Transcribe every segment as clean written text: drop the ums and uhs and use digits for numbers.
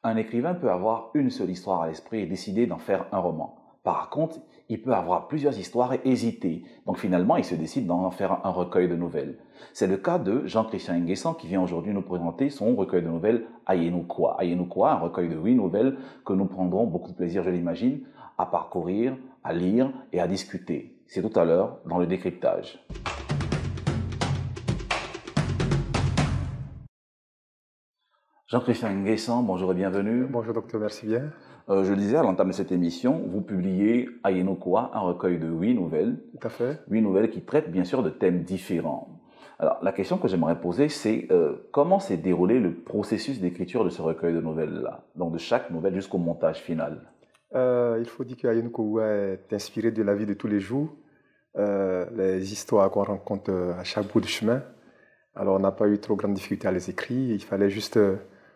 Un écrivain peut avoir une seule histoire à l'esprit et décider d'en faire un roman. Par contre, il peut avoir plusieurs histoires et hésiter. Donc finalement, il se décide d'en faire un recueil de nouvelles. C'est le cas de Jean-Christian Nguessan qui vient aujourd'hui nous présenter son recueil de nouvelles Ayenoukoua. Ayenoukoua, un recueil de 8 nouvelles que nous prendrons beaucoup de plaisir, je l'imagine, à parcourir, à lire et à discuter. C'est tout à l'heure dans le décryptage. Jean-Christian Nguessan, bonjour et bienvenue. Bonjour docteur, merci bien. Je le disais à l'entame de cette émission, vous publiez Ayenoukoua, un recueil de 8 nouvelles. Tout à fait. 8 nouvelles qui traitent bien sûr de thèmes différents. Alors la question que j'aimerais poser, c'est comment s'est déroulé le processus d'écriture de ce recueil de nouvelles-là, donc de chaque nouvelle jusqu'au montage final? Il faut dire que Ayenoukoua est inspiré de la vie de tous les jours, les histoires qu'on rencontre à chaque bout de chemin. Alors on n'a pas eu trop grande difficulté à les écrire, il fallait juste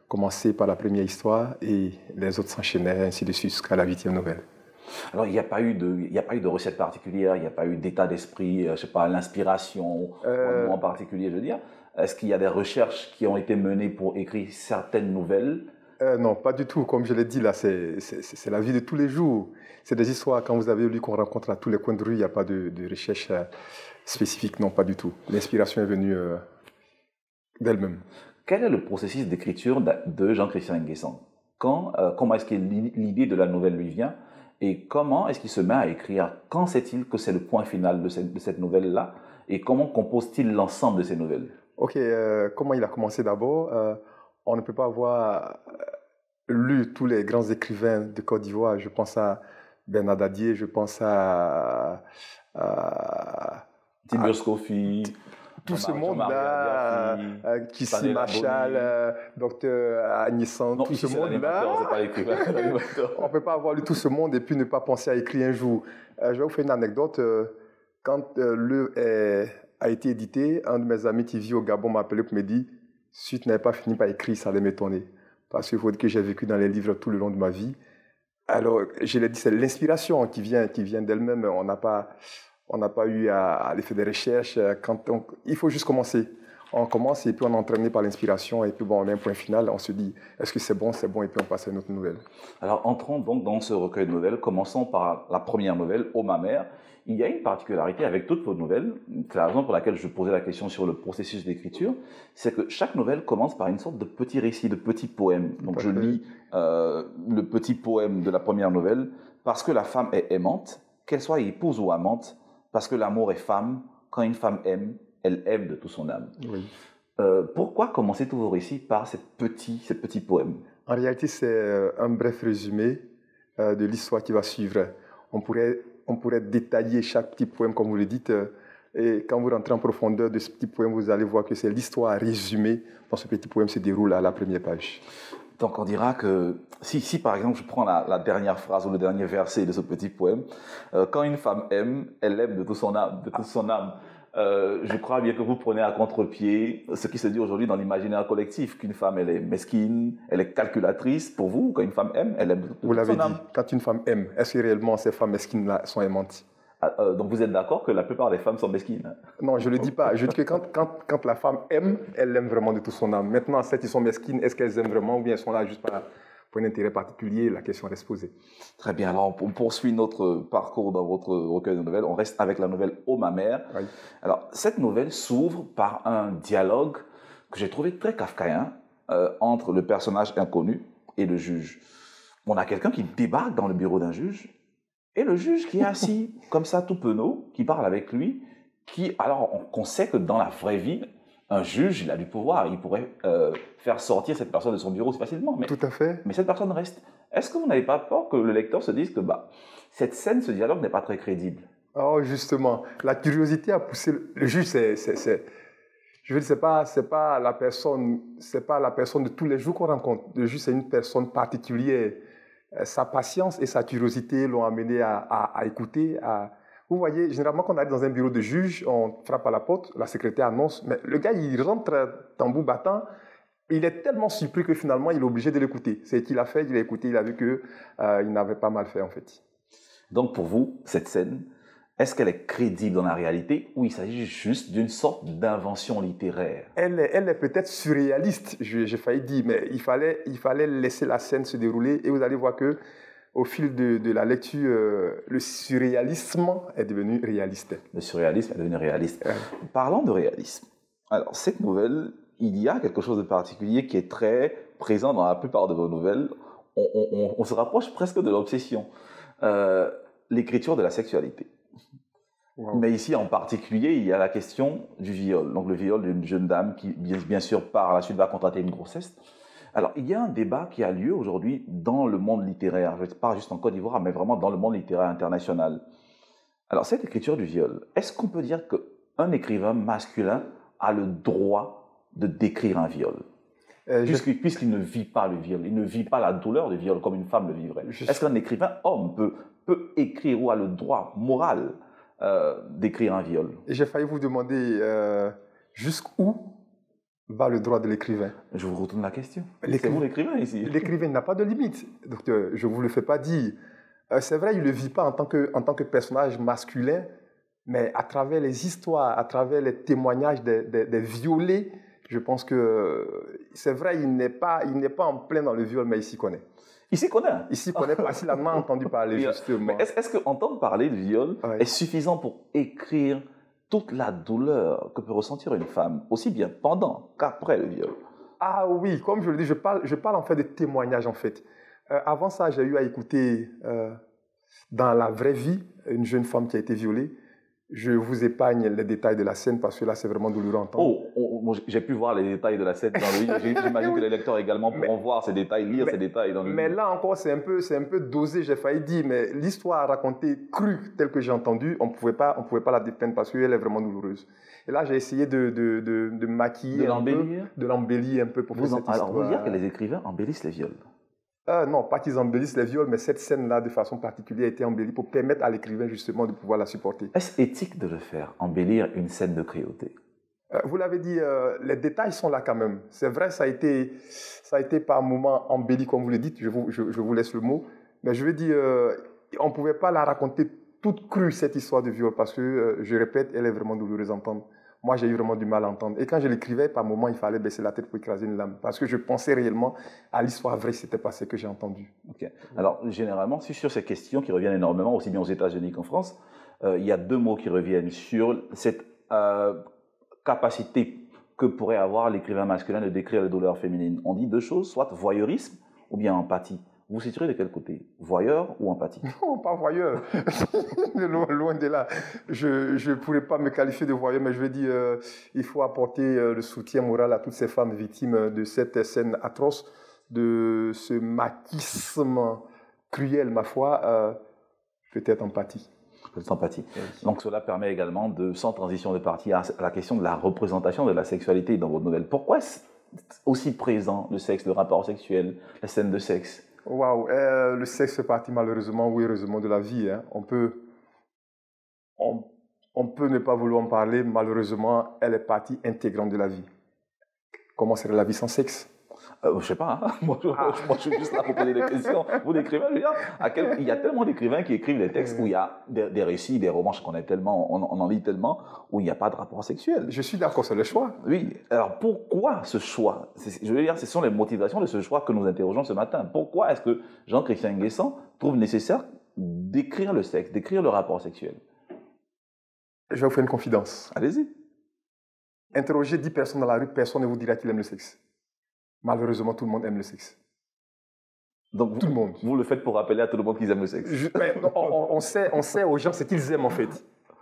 commencer par la première histoire et les autres s'enchaînaient ainsi de suite jusqu'à la 8e nouvelle. Alors il n'y a pas eu de recette particulière, il n'y a pas eu d'état d'esprit, je sais pas, l'inspiration, un moment particulier, je veux dire. Est-ce qu'il y a des recherches qui ont été menées pour écrire certaines nouvelles? Non, pas du tout. Comme je l'ai dit, là, c'est la vie de tous les jours. C'est des histoires, quand vous avez lu qu'on rencontre à tous les coins de rue, il n'y a pas de recherche spécifique, non, pas du tout. L'inspiration est venue d'elle-même. Quel est le processus d'écriture de Jean-Christian Nguessan? Comment est-ce que l'idée de la nouvelle lui vient? Et comment est-ce qu'il se met à écrire? Quand sait-il que c'est le point final de cette nouvelle-là? Et comment compose-t-il l'ensemble de ces nouvelles? Ok, comment il a commencé d'abord? On ne peut pas avoir lu tous les grands écrivains de Côte d'Ivoire. Je pense à Bernard Dadier, je pense à Tiburce Kofi, tout ce monde-là, Kissi Machal, docteur Agnissan, tout ce monde-là. On ne peut pas avoir lu tout ce monde et puis ne pas penser à écrire un jour. Je vais vous faire une anecdote. Quand le a été édité, un de mes amis qui vit au Gabon m'a appelé pour me dire « Si tu n'avais pas fini par écrire, ça allait m'étonner. » Parce qu'il faut dire que j'ai vécu dans les livres tout le long de ma vie. Alors, je l'ai dit, c'est l'inspiration qui vient d'elle-même. On n'a pas eu à aller faire des recherches. Il faut juste commencer. On commence et puis on est entraîné par l'inspiration et puis bon, on a un point final. On se dit, est-ce que c'est bon et puis on passe à une autre nouvelle. Alors, entrons donc dans ce recueil de nouvelles. Commençons par la première nouvelle, Ô ma mère. Il y a une particularité avec toutes vos nouvelles. C'est la raison pour laquelle je posais la question sur le processus d'écriture. C'est que chaque nouvelle commence par une sorte de petit récit, de petit poème. Donc, je lis le petit poème de la première nouvelle. Parce que la femme est aimante, qu'elle soit épouse ou amante, parce que l'amour est femme, quand une femme aime, elle aime de tout son âme. Oui. Pourquoi commencer tous vos récits par ces petits poèmes? En réalité, c'est un bref résumé de l'histoire qui va suivre. On pourrait détailler chaque petit poème, comme vous le dites, et quand vous rentrez en profondeur de ce petit poème, vous allez voir que c'est l'histoire résumée dans ce petit poème se déroule à la première page. Donc on dira que, si par exemple je prends la dernière phrase ou le dernier verset de ce petit poème, quand une femme aime, elle aime de toute son âme. Je crois bien que vous prenez à contre-pied ce qui se dit aujourd'hui dans l'imaginaire collectif, qu'une femme elle est mesquine, elle est calculatrice. Pour vous, quand une femme aime, elle aime de toute son âme. Vous l'avez dit, quand une femme aime, est-ce que réellement ces femmes mesquines sont aimantes? Donc vous êtes d'accord que la plupart des femmes sont mesquines? Non, je ne le dis pas. Je dis que quand la femme aime, elle aime vraiment de toute son âme. Maintenant, celles qui sont mesquines, est-ce qu'elles aiment vraiment ou bien elles sont là juste pour un intérêt particulier? La question reste posée. Très bien. Alors, on poursuit notre parcours dans votre recueil de nouvelles. On reste avec la nouvelle Ô ma mère. Oui. Alors, cette nouvelle s'ouvre par un dialogue que j'ai trouvé très kafkaïen entre le personnage inconnu et le juge. On a quelqu'un qui débarque dans le bureau d'un juge et le juge qui est assis comme ça, tout penaud, qui parle avec lui, alors on sait que dans la vraie vie, un juge, il a du pouvoir, il pourrait faire sortir cette personne de son bureau facilement. Tout à fait. Mais cette personne reste. Est-ce que vous n'avez pas peur que le lecteur se dise que cette scène, ce dialogue n'est pas très crédible? Oh, justement, la curiosité a poussé le juge. Je veux dire, c'est pas la personne de tous les jours qu'on rencontre. Le juge, c'est une personne particulière. Sa patience et sa curiosité l'ont amené à écouter. Vous voyez, généralement, quand on arrive dans un bureau de juge, on frappe à la porte, la secrétaire annonce, mais le gars, il rentre tambour battant. Il est tellement surpris que finalement, il est obligé de l'écouter. C'est ce qu'il a fait, il a écouté, il a vu qu'il n'avait pas mal fait, en fait. Donc, pour vous, cette scène est-ce qu'elle est crédible dans la réalité ou il s'agit juste d'une sorte d'invention littéraire? Elle est peut-être surréaliste, j'ai failli dire, mais il fallait laisser la scène se dérouler et vous allez voir que au fil de la lecture, le surréalisme est devenu réaliste. Le surréalisme est devenu réaliste. Parlons de réalisme. Alors, cette nouvelle, il y a quelque chose de particulier qui est très présent dans la plupart de vos nouvelles. On se rapproche presque de l'obsession. L'écriture de la sexualité. Wow. Mais ici, en particulier, il y a la question du viol. Donc, le viol d'une jeune dame qui, bien sûr, par la suite va contracter une grossesse. Alors, il y a un débat qui a lieu aujourd'hui dans le monde littéraire, je ne pas juste en Côte d'Ivoire, mais vraiment dans le monde littéraire international. Alors, cette écriture du viol, est-ce qu'on peut dire qu'un écrivain masculin a le droit de décrire un viol puisqu'il ne vit pas le viol, il ne vit pas la douleur du viol comme une femme le vivrait. Est-ce qu'un écrivain homme peut écrire ou a le droit moral d'écrire un viol? Et j'ai failli vous demander jusqu'où va le droit de l'écrivain. Je vous retourne la question. C'est vous l'écrivain ici. L'écrivain n'a pas de limite. Donc, je ne vous le fais pas dire. C'est vrai, il ne le vit pas en tant que personnage masculin, mais à travers les histoires, à travers les témoignages des violés, je pense que c'est vrai, il n'est pas en plein dans le viol, mais il s'y connaît. Il s'y connaît. Il s'y connaît parce qu'il en a entendu parler, justement. Mais est-ce qu'entendre parler de viol est suffisant pour écrire toute la douleur que peut ressentir une femme, aussi bien pendant qu'après le viol? Ah oui, comme je le dis, je parle en fait de témoignages, en fait. Avant ça, j'ai eu à écouter, dans la vraie vie, une jeune femme qui a été violée. Je vous épargne les détails de la scène parce que là, c'est vraiment douloureux à entendre. J'ai pu voir les détails de la scène dans le livre. J'imagine que les lecteurs également pourront voir ces détails, lire ces détails dans le livre. Mais là encore, c'est un peu dosé, j'ai failli dire, mais l'histoire racontée crue telle que j'ai entendue, on ne pouvait pas la dépeindre parce qu'elle est vraiment douloureuse. Et là, j'ai essayé de maquiller, de l'embellir un peu pour faire cette histoire. Alors, vous dire que les écrivains embellissent les viols? Non, pas qu'ils embellissent les viols, mais cette scène-là, de façon particulière, a été embellie pour permettre à l'écrivain, justement, de pouvoir la supporter. Est-ce éthique de le faire, embellir une scène de cruauté? Vous l'avez dit, les détails sont là quand même. C'est vrai, ça a été par moments embelli, comme vous le dites, je vous laisse le mot. Mais je veux dire, on ne pouvait pas la raconter toute crue, cette histoire de viol, parce que, je répète, elle est vraiment douloureuse à entendre. Moi, j'ai eu vraiment du mal à entendre. Et quand je l'écrivais, par moments, il fallait baisser la tête pour écraser une lame. Parce que je pensais réellement à l'histoire vraie qui s'était passée, que j'ai entendue. Okay. Alors, généralement, sur ces questions qui reviennent énormément, aussi bien aux États-Unis qu'en France, il y a deux mots qui reviennent sur cette capacité que pourrait avoir l'écrivain masculin de décrire les douleurs féminines. On dit deux choses, soit voyeurisme ou bien empathie. Vous situerez de quel côté? Voyeur ou empathie? Non, pas voyeur. Loin de là. Je ne pourrais pas me qualifier de voyeur, mais je veux dire, il faut apporter le soutien moral à toutes ces femmes victimes de cette scène atroce, de ce maquisme cruel, ma foi, peut-être empathie. Peut-être empathie. Donc cela permet également, sans transition de partie, à la question de la représentation de la sexualité dans votre nouvelle. Pourquoi est aussi présent le sexe, le rapport sexuel, la scène de sexe? Waouh, le sexe fait partie malheureusement ou heureusement de la vie. Hein. On peut ne pas vouloir en parler, malheureusement, elle est partie intégrante de la vie. Comment serait la vie sans sexe? Je ne sais pas, hein. Moi, je suis juste là pour poser des questions. Vous l'écrivain, je veux dire, il y a tellement d'écrivains qui écrivent des textes où il y a des récits, des romans, je connais tellement, on en lit tellement, où il n'y a pas de rapport sexuel. Je suis d'accord, c'est le choix. Oui, alors pourquoi ce choix? Je veux dire, ce sont les motivations de ce choix que nous interrogeons ce matin. Pourquoi est-ce que Jean-Christian Nguessan trouve nécessaire d'écrire le sexe, d'écrire le rapport sexuel? Je vais vous faire une confidence. Allez-y. Interrogez 10 personnes dans la rue, personne ne vous dira qu'il aime le sexe. Malheureusement, tout le monde aime le sexe. Donc, tout le monde. Vous le faites pour rappeler à tout le monde qu'ils aiment le sexe. On sait aux gens ce qu'ils aiment, en fait.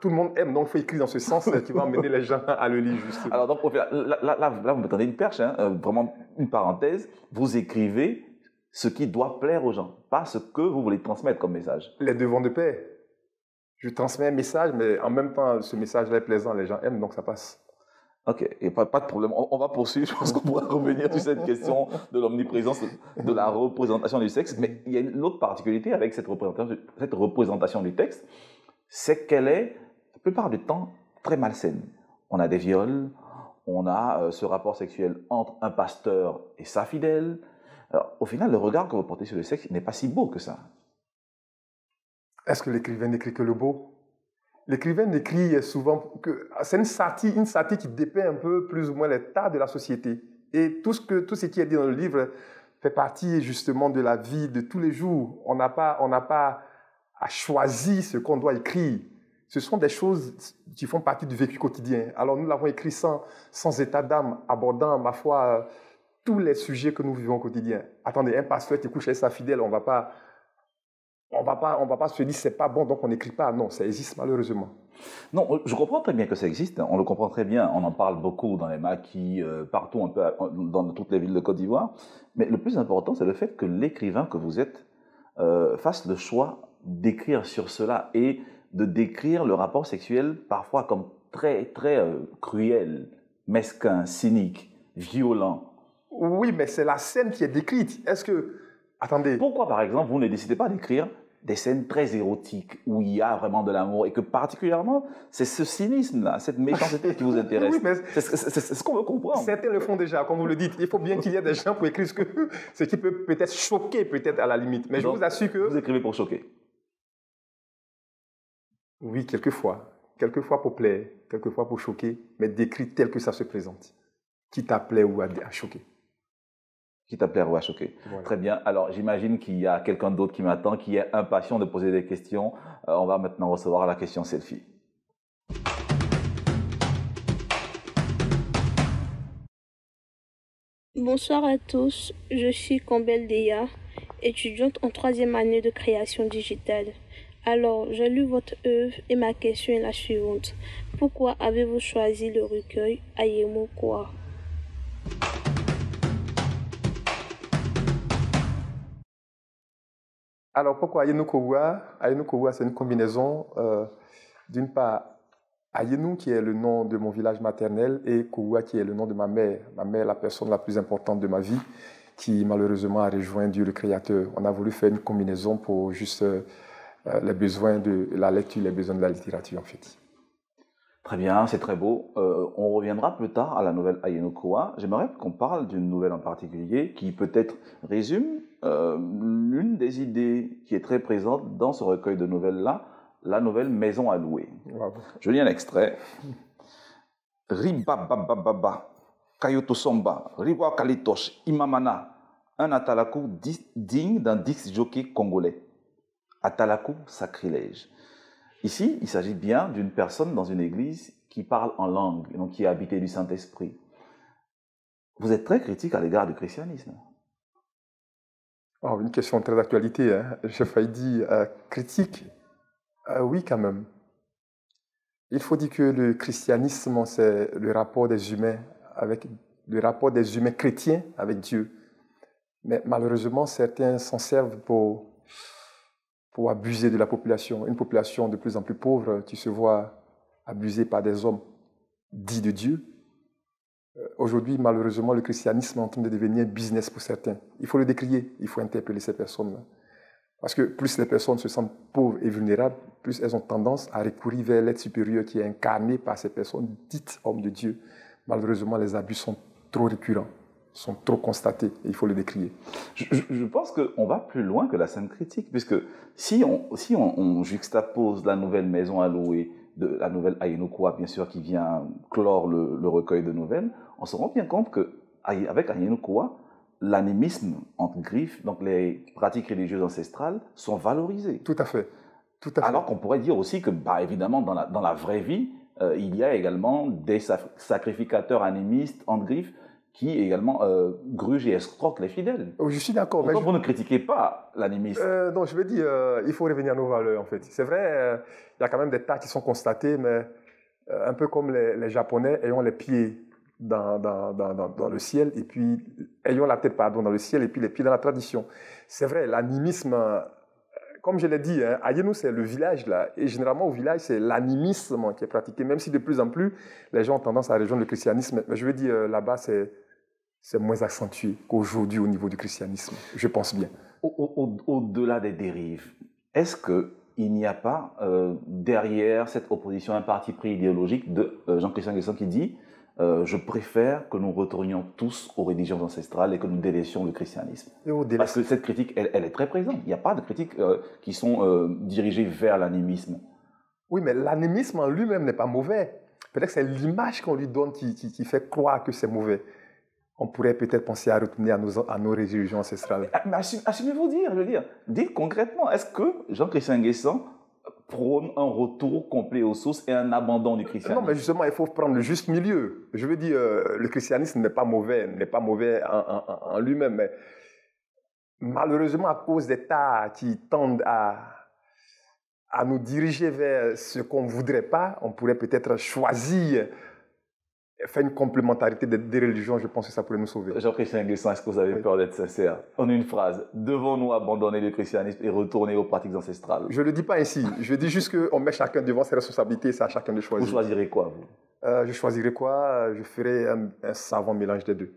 Tout le monde aime, donc il faut écrire dans ce sens qui va amener les gens à le lire, justement. Alors, donc, là vous me tendez une perche, hein, vraiment une parenthèse. Vous écrivez ce qui doit plaire aux gens, pas ce que vous voulez transmettre comme message. Les deux vont de pair. Je transmets un message, mais en même temps, ce message-là est plaisant, les gens aiment, donc ça passe. Ok, et pas de problème. On va poursuivre. Je pense qu'on pourra revenir sur cette question de l'omniprésence, de la représentation du sexe. Mais il y a une autre particularité avec cette représentation du texte, c'est qu'elle est, la plupart du temps, très malsaine. On a des viols, on a ce rapport sexuel entre un pasteur et sa fidèle. Alors, au final, le regard que vous portez sur le sexe n'est pas si beau que ça. Est-ce que l'écrivain n'écrit que le beau? L'écrivain n'écrit souvent que c'est une satire qui dépeint un peu plus ou moins l'état de la société. Et tout ce qui est dit dans le livre fait partie justement de la vie de tous les jours. On n'a pas à choisir ce qu'on doit écrire. Ce sont des choses qui font partie du vécu quotidien. Alors nous l'avons écrit sans état d'âme, abordant, ma foi, tous les sujets que nous vivons au quotidien. Attendez, un pasteur qui couche avec sa fidèle, on va pas se dire c'est pas bon, donc on n'écrit pas. Non, ça existe malheureusement. Non, je comprends très bien que ça existe. On le comprend très bien. On en parle beaucoup dans les maquis, partout, un peu dans toutes les villes de Côte d'Ivoire. Mais le plus important, c'est le fait que l'écrivain que vous êtes fasse le choix d'écrire sur cela et de décrire le rapport sexuel parfois comme très, très cruel, mesquin, cynique, violent. Oui, mais c'est la scène qui est décrite. Est-ce que... Attendez. Pourquoi, par exemple, vous ne décidez pas d'écrire des scènes très érotiques où il y a vraiment de l'amour et que particulièrement, c'est ce cynisme-là, cette méchanceté qui vous intéresse. Oui, mais c'est ce qu'on veut comprendre. Certains le font déjà, comme vous le dites. Il faut bien qu'il y ait des gens pour écrire ce qui peut peut-être choquer, peut-être à la limite. Mais donc, je vous assure que... Vous écrivez pour choquer. Oui, quelquefois. Quelquefois pour plaire, quelquefois pour choquer, mais décrit tel que ça se présente. Quitte à plaire ou à choquer. Qui t'appelait ou à choquer. Voilà. Très bien. Alors, j'imagine qu'il y a quelqu'un d'autre qui m'attend, qui est impatient de poser des questions. On va maintenant recevoir la question selfie. Bonsoir à tous. Je suis Kambel Deya, étudiante en 3e année de création digitale. Alors, j'ai lu votre œuvre et ma question est la suivante. Pourquoi avez-vous choisi le recueil Ayemo Kowa ? Alors, pourquoi Ayeno Kowa ? Ayeno Kowa, c'est une combinaison, d'une part, Ayeno, qui est le nom de mon village maternel, et Kowa, qui est le nom de ma mère. Ma mère, la personne la plus importante de ma vie, qui malheureusement a rejoint Dieu le Créateur. On a voulu faire une combinaison pour juste les besoins de la lecture, les besoins de la littérature, en fait. Très bien, c'est très beau. On reviendra plus tard à la nouvelle Ayeno Kowa. J'aimerais qu'on parle d'une nouvelle en particulier qui peut-être résume l'une des idées qui est très présente dans ce recueil de nouvelles-là, la nouvelle Maison à louer. Wow. Je lis un extrait. Riba baba Kayoto Somba, Riwa Kalitosh, Imamana, un Atalakou digne d'un disc jockey congolais. Atalakou, sacrilège. Ici, il s'agit bien d'une personne dans une église qui parle en langue, donc qui est habitée du Saint-Esprit. Vous êtes très critique à l'égard du christianisme. Oh, une question très d'actualité. Hein. J'ai failli dire critique. Oui, quand même. Il faut dire que le christianisme, c'est le rapport des humains chrétiens avec Dieu. Mais malheureusement, certains s'en servent pour abuser de la population. Une population de plus en plus pauvre qui se voit abusée par des hommes dits de Dieu. Aujourd'hui, malheureusement, le christianisme est en train de devenir un business pour certains. Il faut le décrier, il faut interpeller ces personnes-là. Parce que plus les personnes se sentent pauvres et vulnérables, plus elles ont tendance à recourir vers l'aide supérieure qui est incarnée par ces personnes dites hommes de Dieu. Malheureusement, les abus sont trop récurrents, sont trop constatés, et il faut le décrier. Je pense qu'on va plus loin que la simple critique, puisque si on juxtapose la nouvelle Maison à louer, de la nouvelle Ayeno Kowa, bien sûr, qui vient clore le recueil de nouvelles, on se rend bien compte qu'avec Ayeno Kowa, l'animisme, entre griffes, donc les pratiques religieuses ancestrales, sont valorisées. Tout à fait. Tout à fait. Alors qu'on pourrait dire aussi que, évidemment, dans la vraie vie, il y a également des sacrificateurs animistes, entre griffes, qui également grugent et escroquent les fidèles. Oh, je suis d'accord. Pourquoi vous ne critiquez pas l'animisme? Non, je veux dire, il faut revenir à nos valeurs, en fait. C'est vrai, il y a quand même des tas qui sont constatés, mais un peu comme les Japonais, ayant les pieds dans le ciel, et puis ayant la tête, dans le ciel, et puis les pieds dans la tradition. C'est vrai, l'animisme, comme je l'ai dit, hein, Ayeno, c'est le village, là, et généralement au village, c'est l'animisme qui est pratiqué, même si de plus en plus, les gens ont tendance à rejoindre le christianisme. Mais je veux dire, là-bas, c'est moins accentué qu'aujourd'hui au niveau du christianisme, je pense bien. Au-delà des dérives, est-ce qu'il n'y a pas derrière cette opposition un parti pris idéologique de Jean-Christian Guesson qui dit je préfère que nous retournions tous aux religions ancestrales et que nous délaissions le christianisme. Parce que cette critique, elle est très présente. Il n'y a pas de critiques qui sont dirigées vers l'animisme. Oui, mais l'animisme en lui-même n'est pas mauvais. Peut-être que c'est l'image qu'on lui donne qui fait croire que c'est mauvais. On pourrait peut-être penser à retourner à nos religions ancestrales. Mais assumez-vous dire, je veux dire. Dites concrètement, est-ce que Jean-Chrétien Nguessan prône un retour complet aux sources et un abandon du christianisme? Non, mais justement, il faut prendre le juste milieu. Je veux dire, le christianisme n'est pas mauvais en lui-même, mais malheureusement, à cause d'États qui tendent à nous diriger vers ce qu'on ne voudrait pas, on pourrait peut-être choisir, faire une complémentarité des religions. Je pense que ça pourrait nous sauver. Jean-Chrétien Nguessan, est-ce que vous avez peur d'être sincère? En une phrase, devons-nous abandonner le christianisme et retourner aux pratiques ancestrales? Je ne le dis pas ainsi. Je dis juste qu'on met chacun devant ses responsabilités, c'est à chacun de choisir. Vous choisirez quoi, vous? Je choisirais quoi? Je ferais un savant mélange des deux.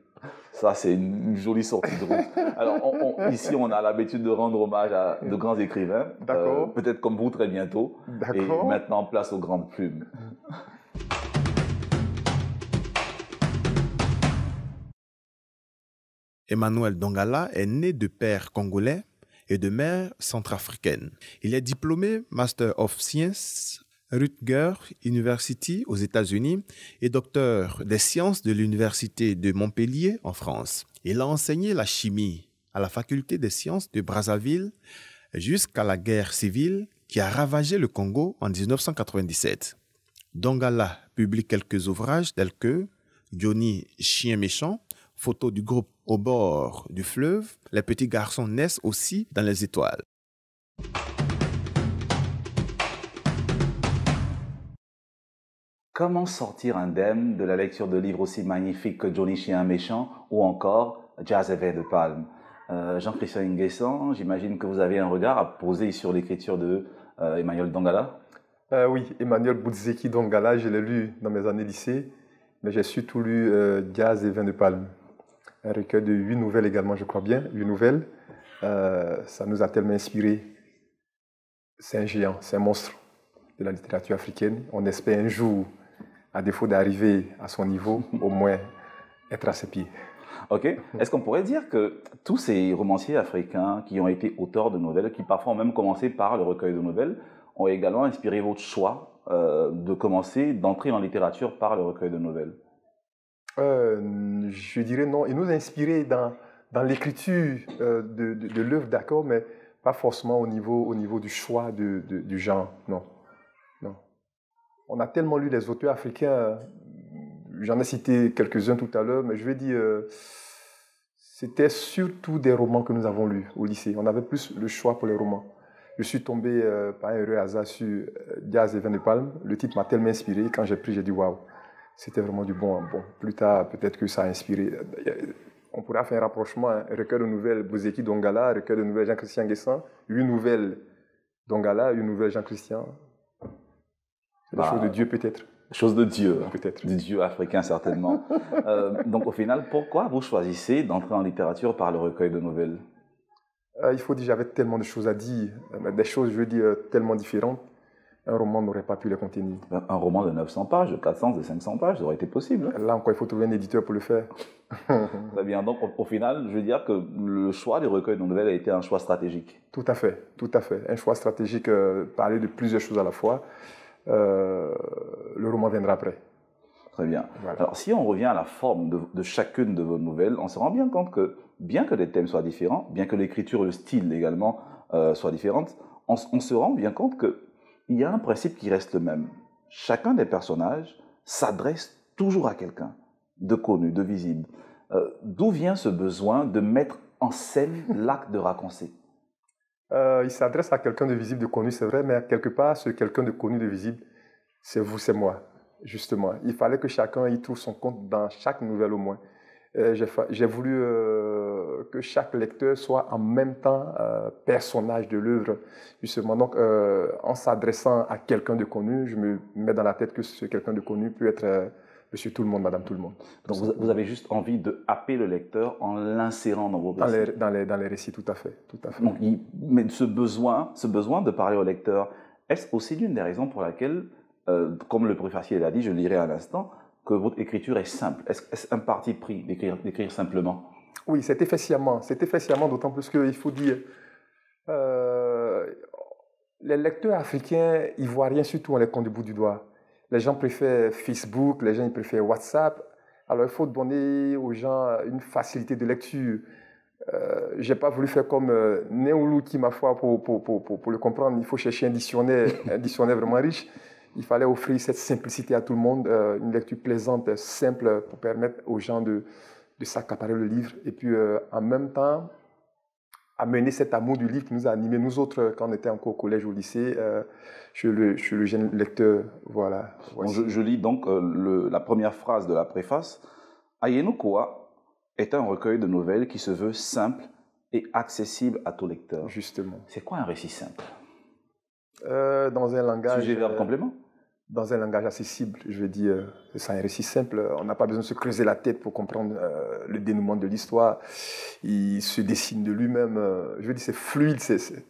Ça, c'est une jolie sortie de route. Alors, ici, on a l'habitude de rendre hommage à de grands écrivains. D'accord. Peut-être comme vous, très bientôt. D'accord. Et maintenant, place aux grandes plumes. Emmanuel Dongala est né de père congolais et de mère centrafricaine. Il est diplômé Master of Science Rutgers University aux États-Unis et docteur des sciences de l'Université de Montpellier en France. Il a enseigné la chimie à la faculté des sciences de Brazzaville jusqu'à la guerre civile qui a ravagé le Congo en 1997. Dongala publie quelques ouvrages tels que Johnny Chien Méchant, photo du groupe au bord du fleuve, les petits garçons naissent aussi dans les étoiles. Comment sortir indemne de la lecture de livres aussi magnifiques que Johnny Chien Méchant ou encore Jazz et Vin de Palme? Jean-Chrétien Nguessan, j'imagine que vous avez un regard à poser sur l'écriture de Emmanuel Dongala? Oui, Emmanuel Boudzeki Dongala, je l'ai lu dans mes années lycée, mais j'ai surtout lu Jazz et Vin de Palme. Un recueil de 8 nouvelles également, je crois bien, 8 nouvelles. Ça nous a tellement inspirés. C'est un géant, c'est un monstre de la littérature africaine. On espère un jour, à défaut d'arriver à son niveau, au moins être à ses pieds. Ok. Est-ce qu'on pourrait dire que tous ces romanciers africains qui ont été auteurs de nouvelles, qui parfois ont même commencé par le recueil de nouvelles, ont également inspiré votre choix d'entrer en littérature par le recueil de nouvelles? Je dirais non. Il nous a inspirés dans l'écriture de l'œuvre, d'accord, mais pas forcément au niveau du choix du genre, non. On a tellement lu les auteurs africains, j'en ai cité quelques-uns tout à l'heure, mais je vais dire, c'était surtout des romans que nous avons lus au lycée. On avait plus le choix pour les romans. Je suis tombé par un heureux hasard sur Jazz et Vin de Palme. Le titre m'a tellement inspiré. Quand j'ai pris, j'ai dit waouh, c'était vraiment du bon. Bon, plus tard, peut-être que ça a inspiré. On pourra faire un rapprochement. Un recueil de nouvelles Boudzeki Dongala, recueil de nouvelles Jean-Chrétien Nguessan, 8 nouvelles Dongala, 8 nouvelles Jean-Christian. C'est des choses de Dieu peut-être. Chose de Dieu, peut-être. Du Dieu africain certainement. Donc au final, pourquoi vous choisissez d'entrer en littérature par le recueil de nouvelles? Il faut dire, j'avais tellement de choses à dire, des choses, je veux dire, tellement différentes. Un roman n'aurait pas pu les contenir. Un roman de 900 pages, de 400, de 500 pages, ça aurait été possible. Là encore, il faut trouver un éditeur pour le faire. Très bien. Donc, au final, je veux dire que le choix des recueils de nouvelles a été un choix stratégique. Tout à fait, tout à fait. Un choix stratégique, parler de plusieurs choses à la fois. Le roman viendra après. Très bien. Voilà. Alors, si on revient à la forme de chacune de vos nouvelles, on se rend bien compte que, bien que les thèmes soient différents, bien que l'écriture et le style également soient différentes, on se rend bien compte qu'il y a un principe qui reste le même. Chacun des personnages s'adresse toujours à quelqu'un de connu, de visible. D'où vient ce besoin de mettre en scène l'acte de raconter? Il s'adresse à quelqu'un de visible, de connu, c'est vrai, mais quelque part, ce quelqu'un de connu, de visible, c'est vous, c'est moi, justement. Il fallait que chacun y trouve son compte dans chaque nouvelle au moins. J'ai voulu que chaque lecteur soit en même temps personnage de l'œuvre, justement. Donc, en s'adressant à quelqu'un de connu, je me mets dans la tête que ce quelqu'un de connu peut être monsieur tout le monde, madame tout le monde. Donc, vous avez juste envie de happer le lecteur en l'insérant dans vos récits. Dans les récits, tout à fait. Tout à fait. Donc, mais ce besoin de parler au lecteur, est-ce aussi l'une des raisons pour laquelle, comme le préfacier l'a dit, je le lirai à l'instant, que votre écriture est simple? Est-ce un parti pris d'écrire simplement? Oui, c'est fait sciemment, d'autant plus qu'il faut dire, Les lecteurs africains ivoiriens, surtout, on les compte du bout du doigt. Les gens préfèrent Facebook, les gens ils préfèrent WhatsApp. Alors, il faut donner aux gens une facilité de lecture. Je n'ai pas voulu faire comme Néoulou qui, ma foi, pour le comprendre, il faut chercher un dictionnaire vraiment riche. Il fallait offrir cette simplicité à tout le monde, une lecture plaisante, simple, pour permettre aux gens de s'accaparer le livre. Et puis, en même temps, amener cet amour du livre qui nous a animés, nous autres, quand on était encore au collège ou au lycée. Je suis le jeune lecteur, voilà. Bon, je lis donc la première phrase de la préface. Ayenu Kowa est un recueil de nouvelles qui se veut simple et accessible à tout lecteur. Justement. C'est quoi un récit simple? Dans un langage... Sujet, verbe, complément? Dans un langage accessible, je veux dire, c'est un récit simple. On n'a pas besoin de se creuser la tête pour comprendre le dénouement de l'histoire. Il se dessine de lui-même. Je veux dire, c'est fluide, c'est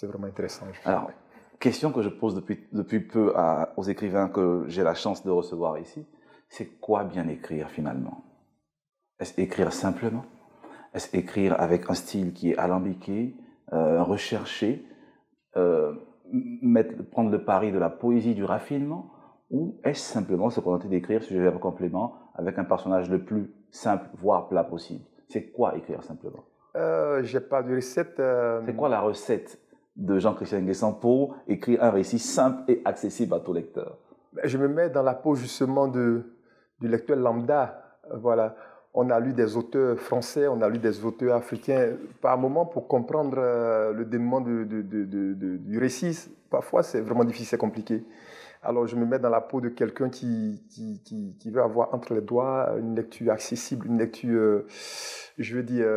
vraiment intéressant. Alors, question que je pose depuis peu aux écrivains que j'ai la chance de recevoir ici, c'est quoi bien écrire finalement? Est-ce écrire simplement? Est-ce écrire avec un style qui est alambiqué, recherché, prendre le pari de la poésie, du raffinement? Ou est-ce simplement se contenter d'écrire sujet, verbe, complément avec un personnage le plus simple, voire plat possible? C'est quoi écrire simplement? Je n'ai pas de recette. C'est quoi la recette de Jean-Christian Nguessan pour écrire un récit simple et accessible à tout lecteur? Je me mets dans la peau justement du lecteur lambda. Voilà. On a lu des auteurs français, on a lu des auteurs africains. Par moment, pour comprendre le dénouement du récit, parfois c'est vraiment difficile, c'est compliqué. Alors je me mets dans la peau de quelqu'un qui veut avoir entre les doigts une lecture accessible, une lecture, je veux dire,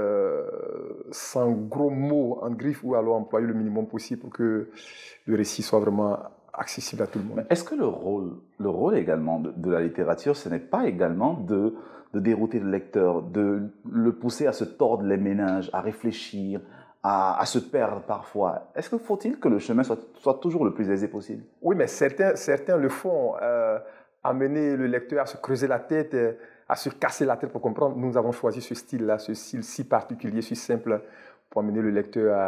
sans gros mots en griffe, ou alors employer le minimum possible pour que le récit soit vraiment accessible à tout le monde. Est-ce que le rôle également de la littérature, ce n'est pas également de dérouter le lecteur, de le pousser à se tordre les méninges, à réfléchir, à se perdre parfois? Est-ce que faut-il que le chemin soit toujours le plus aisé possible? Oui, mais certains le font. Amener le lecteur à se creuser la tête, à se casser la tête pour comprendre. Nous avons choisi ce style-là, ce style si particulier, si simple, pour amener le lecteur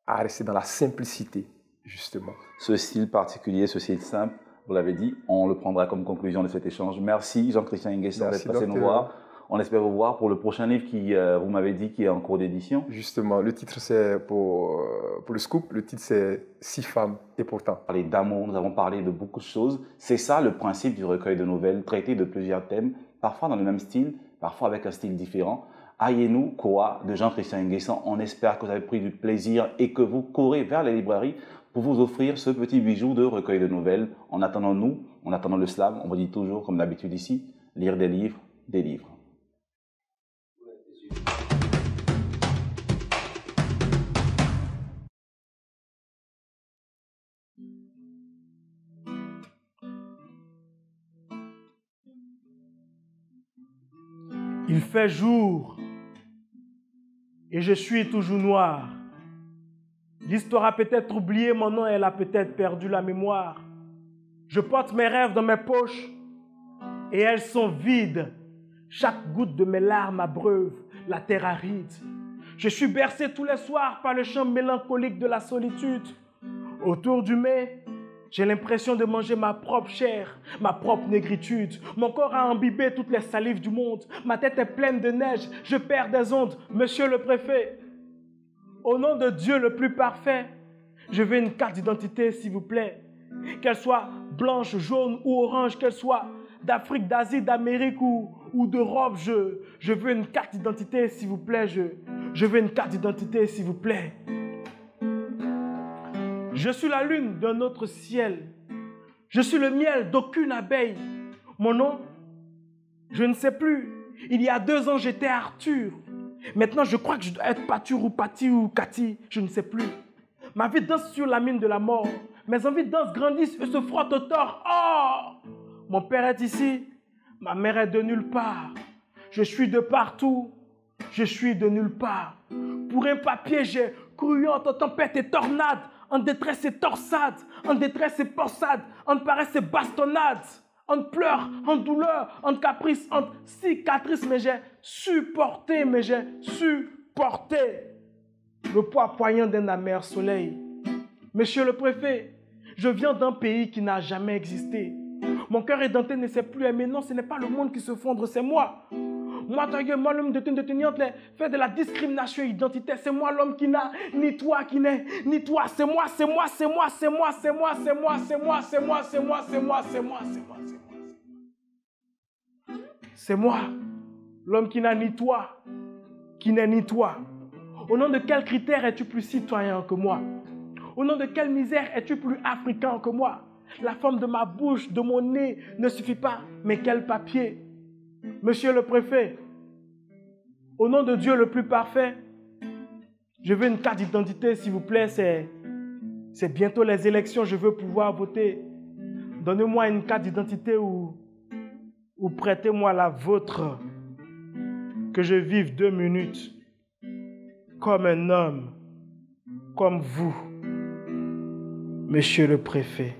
à rester dans la simplicité, justement. Ce style particulier, ce style simple, vous l'avez dit, on le prendra comme conclusion de cet échange. Merci Jean-Christian Nguessan d'être passé nous voir. On espère vous voir pour le prochain livre qui, vous m'avez dit, qui est en cours d'édition. Justement, le titre c'est pour le scoop, le titre c'est « 6 femmes et pourtant ». On a parlé d'amour, nous avons parlé de beaucoup de choses. C'est ça le principe du recueil de nouvelles, traiter de plusieurs thèmes, parfois dans le même style, parfois avec un style différent. Ayenu Kowa de Jean-Christian Nguessan. On espère que vous avez pris du plaisir et que vous courez vers les librairies pour vous offrir ce petit bijou de recueil de nouvelles. En attendant le slam, on vous dit toujours, comme d'habitude ici, lire des livres, des livres. Il fait jour et je suis toujours noir. L'histoire a peut-être oublié mon nom, elle a peut-être perdu la mémoire. Je porte mes rêves dans mes poches et elles sont vides. Chaque goutte de mes larmes abreuve la terre aride. Je suis bercé tous les soirs par le chant mélancolique de la solitude. Autour du mets, j'ai l'impression de manger ma propre chair, ma propre négritude. Mon corps a imbibé toutes les salives du monde. Ma tête est pleine de neige, je perds des ondes. Monsieur le préfet, au nom de Dieu le plus parfait, je veux une carte d'identité, s'il vous plaît. Qu'elle soit blanche, jaune ou orange, qu'elle soit d'Afrique, d'Asie, d'Amérique ou d'Europe, je veux une carte d'identité, s'il vous plaît. Je veux une carte d'identité, s'il vous plaît. Je suis la lune d'un autre ciel. Je suis le miel d'aucune abeille. Mon nom, je ne sais plus. Il y a 2 ans, j'étais Arthur. Maintenant, je crois que je dois être Patur ou Pati ou Kati. Je ne sais plus. Ma vie danse sur la mine de la mort. Mes envies dansent, grandissent et se frottent au tort. Oh! Mon père est ici. Ma mère est de nulle part. Je suis de partout. Je suis de nulle part. Pour un papier, j'ai couru entre tempête et tornade. En détresse et torsade, en détresse et possade, en paresse et bastonnade, en pleurs, en douleur, en caprice, en cicatrices, mais j'ai supporté le poids poignant d'un amer soleil. Monsieur le préfet, je viens d'un pays qui n'a jamais existé. Mon cœur édenté ne sait plus aimer. Non, ce n'est pas le monde qui se fondre, c'est moi. Moi, l'homme de tenir fait de la discrimination identitaire. C'est moi l'homme qui n'a ni toi qui n'est ni toi. C'est moi, c'est moi, c'est moi, c'est moi, c'est moi, c'est moi, c'est moi, c'est moi, c'est moi, c'est moi, c'est moi, c'est moi, c'est moi. C'est moi, l'homme qui n'a ni toi, qui n'est ni toi. Au nom de quel critère es-tu plus citoyen que moi? Au nom de quelle misère es-tu plus africain que moi? La forme de ma bouche, de mon nez ne suffit pas. Mais quel papier? Monsieur le préfet, au nom de Dieu le plus parfait, je veux une carte d'identité, s'il vous plaît. C'est bientôt les élections, je veux pouvoir voter. Donnez-moi une carte d'identité ou prêtez-moi la vôtre. Que je vive 2 minutes comme un homme, comme vous, monsieur le préfet.